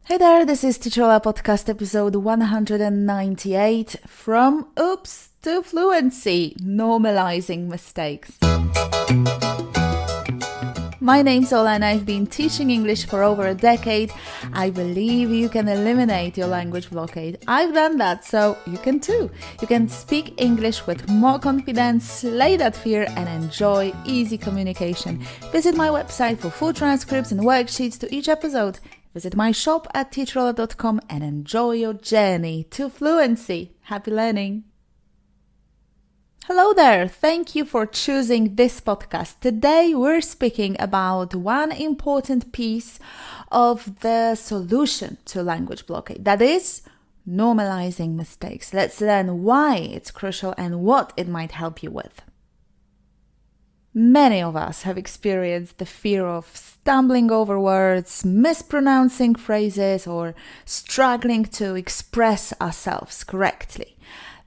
Hey there, this is Teacher Podcast episode 198 from Oops to Fluency, Normalizing Mistakes. My name's Ola and I've been teaching English for over a decade. I believe you can eliminate your language blockade. I've done that, so you can too. You can speak English with more confidence, slay that fear, and enjoy easy communication. Visit my website for full transcripts and worksheets to each episode. Visit my shop at teacherola.com and enjoy your journey to fluency. Happy learning! Hello there! Thank you for choosing this podcast. Today we're speaking about one important piece of the solution to language blockade. That is normalizing mistakes. Let's learn why it's crucial and what it might help you with. Many of us have experienced the fear of stumbling over words, mispronouncing phrases, or struggling to express ourselves correctly.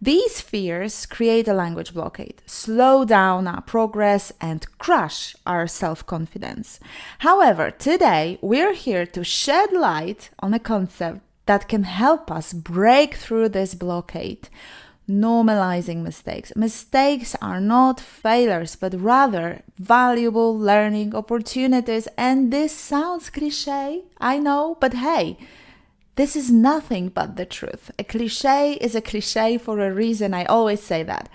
These fears create a language blockade, slow down our progress, and crush our self-confidence. However, today we're here to shed light on a concept that can help us break through this blockade. Normalizing mistakes. Mistakes are not failures, but rather valuable learning opportunities. And this sounds cliché, I know, but hey, this is nothing but the truth. A cliché is a cliché for a reason. I always say that.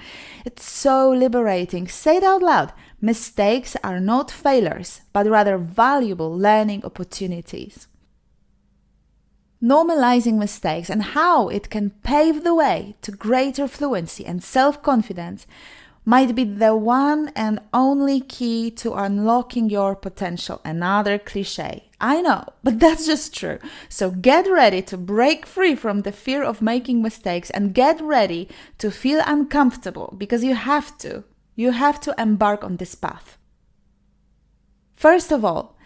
It's so liberating. Say it out loud. Mistakes are not failures, but rather valuable learning opportunities. Normalizing mistakes and how it can pave the way to greater fluency and self-confidence might be the one and only key to unlocking your potential. Another cliché. I know, but that's just true. So get ready to break free from the fear of making mistakes and get ready to feel uncomfortable because you have to. You have to embark on this path. First of all,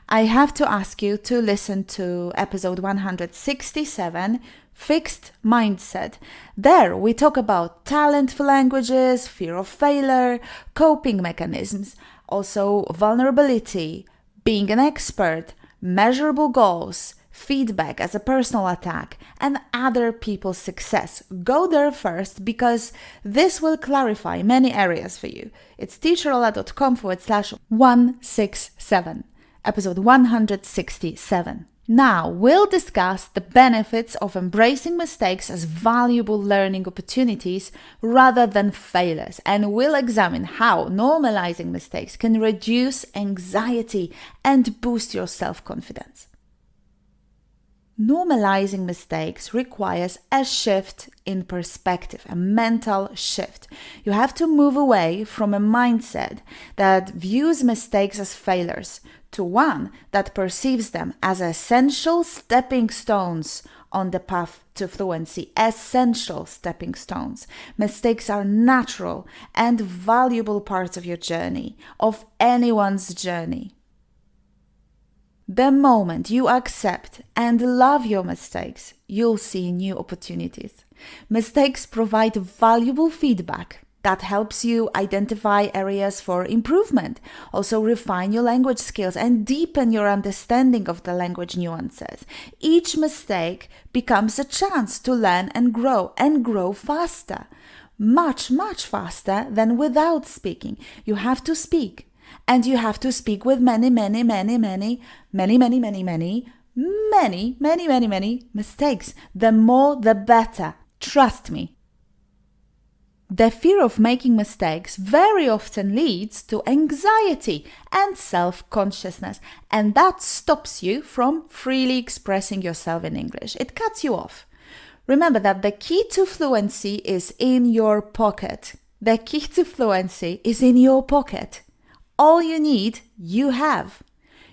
I have to ask you to listen to episode 167, Fixed Mindset. There we talk about talent for languages, fear of failure, coping mechanisms, also vulnerability, being an expert, measurable goals, feedback as a personal attack, and other people's success. Go there first because this will clarify many areas for you. It's teacherola.com/167. Episode 167. Now, we'll discuss the benefits of embracing mistakes as valuable learning opportunities rather than failures, and we'll examine how normalizing mistakes can reduce anxiety and boost your self-confidence. Normalizing mistakes requires a shift in perspective, a mental shift. You have to move away from a mindset that views mistakes as failures to one that perceives them as essential stepping stones on the path to fluency. Essential stepping stones. Mistakes are natural and valuable parts of your journey, of anyone's journey. The moment you accept and love your mistakes, you'll see new opportunities. Mistakes provide valuable feedback that helps you identify areas for improvement, also refine your language skills and deepen your understanding of the language nuances. Each mistake becomes a chance to learn and grow faster. Much, much faster than without speaking. You have to speak. And you have to speak with many mistakes. The more, the better. Trust me. The fear of making mistakes very often leads to anxiety and self-consciousness, and that stops you from freely expressing yourself in English. It cuts you off. Remember that the key to fluency is in your pocket. The key to fluency is in your pocket. All you need, you have.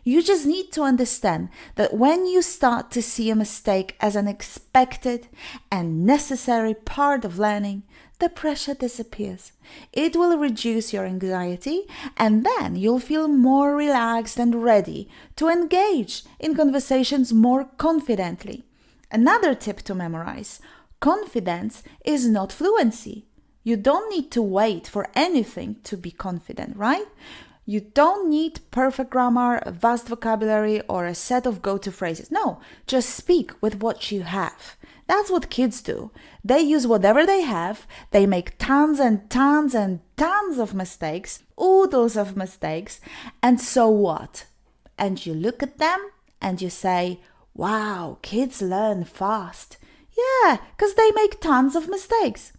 You just need to understand that when you start to see a mistake as an expected and necessary part of learning, the pressure disappears. It will reduce your anxiety, and then you'll feel more relaxed and ready to engage in conversations more confidently. Another tip to memorize: confidence is not fluency. You don't need to wait for anything to be confident, right? You don't need perfect grammar, a vast vocabulary, or a set of go-to phrases. No, just speak with what you have. That's what kids do. They use whatever they have. They make tons and tons and tons of mistakes, oodles of mistakes. And so what? And you look at them and you say, wow, kids learn fast. Yeah, because they make tons of mistakes.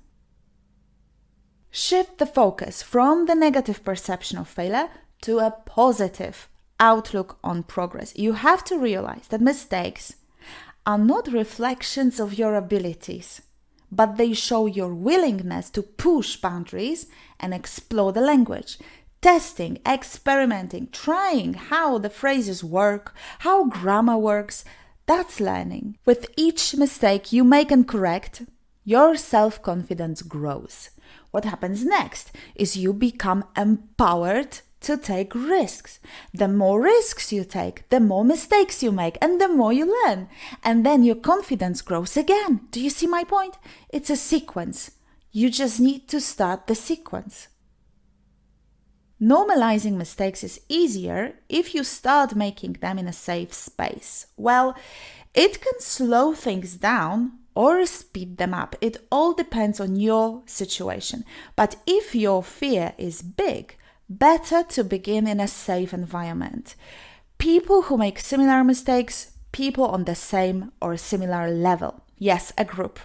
Shift the focus from the negative perception of failure to a positive outlook on progress. You have to realize that mistakes are not reflections of your abilities, but they show your willingness to push boundaries and explore the language. Testing, experimenting, trying how the phrases work, how grammar works, that's learning. With each mistake you make and correct, your self-confidence grows. What happens next is you become empowered to take risks. The more risks you take, the more mistakes you make, and the more you learn. And then your confidence grows again. Do you see my point? It's a sequence. You just need to start the sequence. Normalizing mistakes is easier if you start making them in a safe space. Well, it can slow things down or speed them up. It all depends on your situation. But if your fear is big, better to begin in a safe environment. People who make similar mistakes, people on the same or similar level. Yes, a group.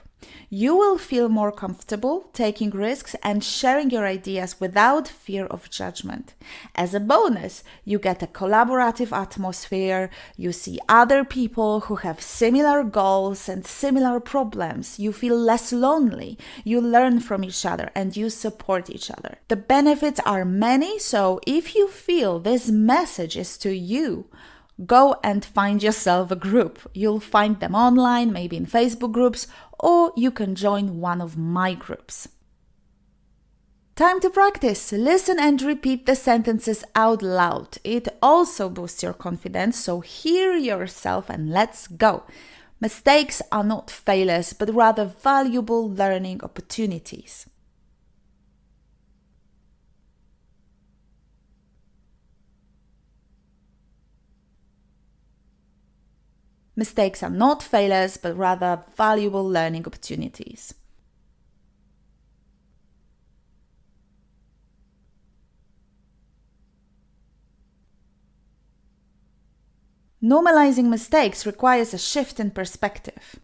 You will feel more comfortable taking risks and sharing your ideas without fear of judgment. As a bonus, you get a collaborative atmosphere, you see other people who have similar goals and similar problems, you feel less lonely, you learn from each other and you support each other. The benefits are many, so if you feel this message is to you, go and find yourself a group. You'll find them online, maybe in Facebook groups, or you can join one of my groups. Time to practice. Listen and repeat the sentences out loud. It also boosts your confidence, so hear yourself and let's go. Mistakes are not failures, but rather valuable learning opportunities. Mistakes are not failures, but rather valuable learning opportunities. Normalizing mistakes requires a shift in perspective.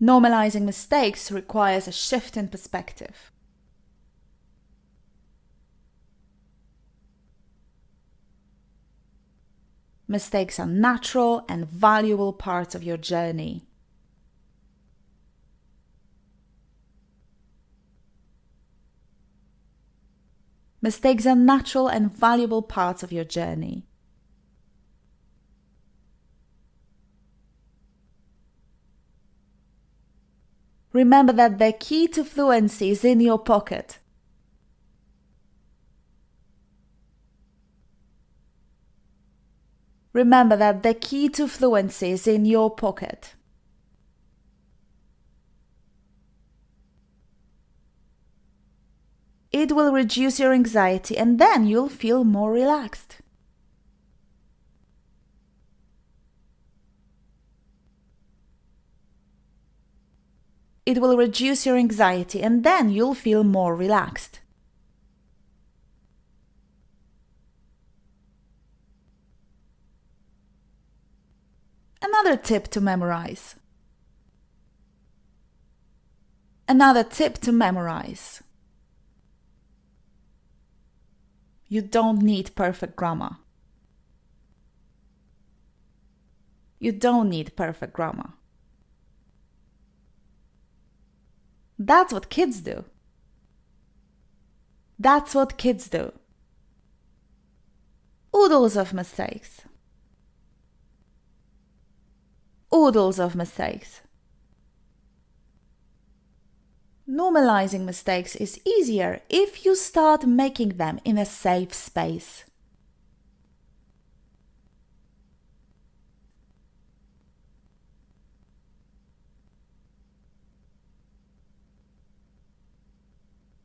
Normalizing mistakes requires a shift in perspective. Mistakes are natural and valuable parts of your journey. Mistakes are natural and valuable parts of your journey. Remember that the key to fluency is in your pocket. Remember that the key to fluency is in your pocket. It will reduce your anxiety and then you'll feel more relaxed. It will reduce your anxiety and then you'll feel more relaxed. Another tip to memorize. Another tip to memorize. You don't need perfect grammar. You don't need perfect grammar. That's what kids do. That's what kids do. Oodles of mistakes. Oodles of mistakes. Normalizing mistakes is easier if you start making them in a safe space.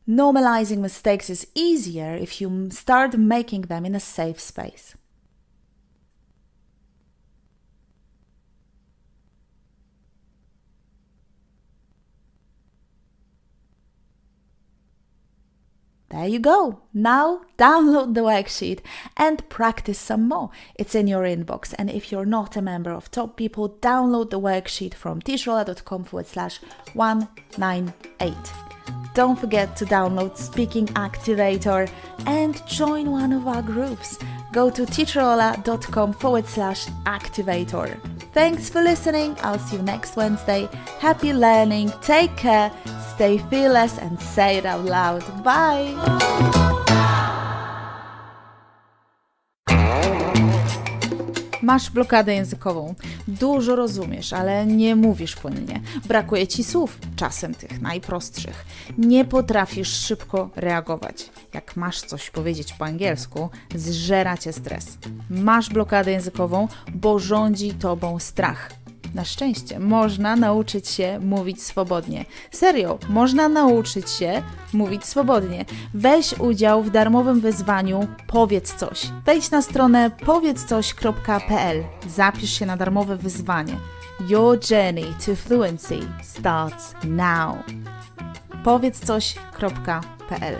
Normalizing mistakes is easier if you start making them in a safe space. There you go. Now download the worksheet and practice some more. It's in your inbox. And if you're not a member of Top People, download the worksheet from teachrolla.com/198. Don't forget to download Speaking Activator and join one of our groups. Go to teachrolla.com/activator. Thanks for listening. I'll see you next Wednesday. Happy learning. Take care. Stay fearless and say it out loud. Bye. Masz blokadę językową. Dużo rozumiesz, ale nie mówisz płynnie. Brakuje ci słów, czasem tych najprostszych. Nie potrafisz szybko reagować. Jak masz coś powiedzieć po angielsku, zżera cię stres. Masz blokadę językową, bo rządzi tobą strach. Na szczęście można nauczyć się mówić swobodnie. Serio, można nauczyć się mówić swobodnie. Weź udział w darmowym wyzwaniu Powiedz coś. Wejdź na stronę powiedzcoś.pl. Zapisz się na darmowe wyzwanie. Your journey to fluency starts now. powiedzcoś.pl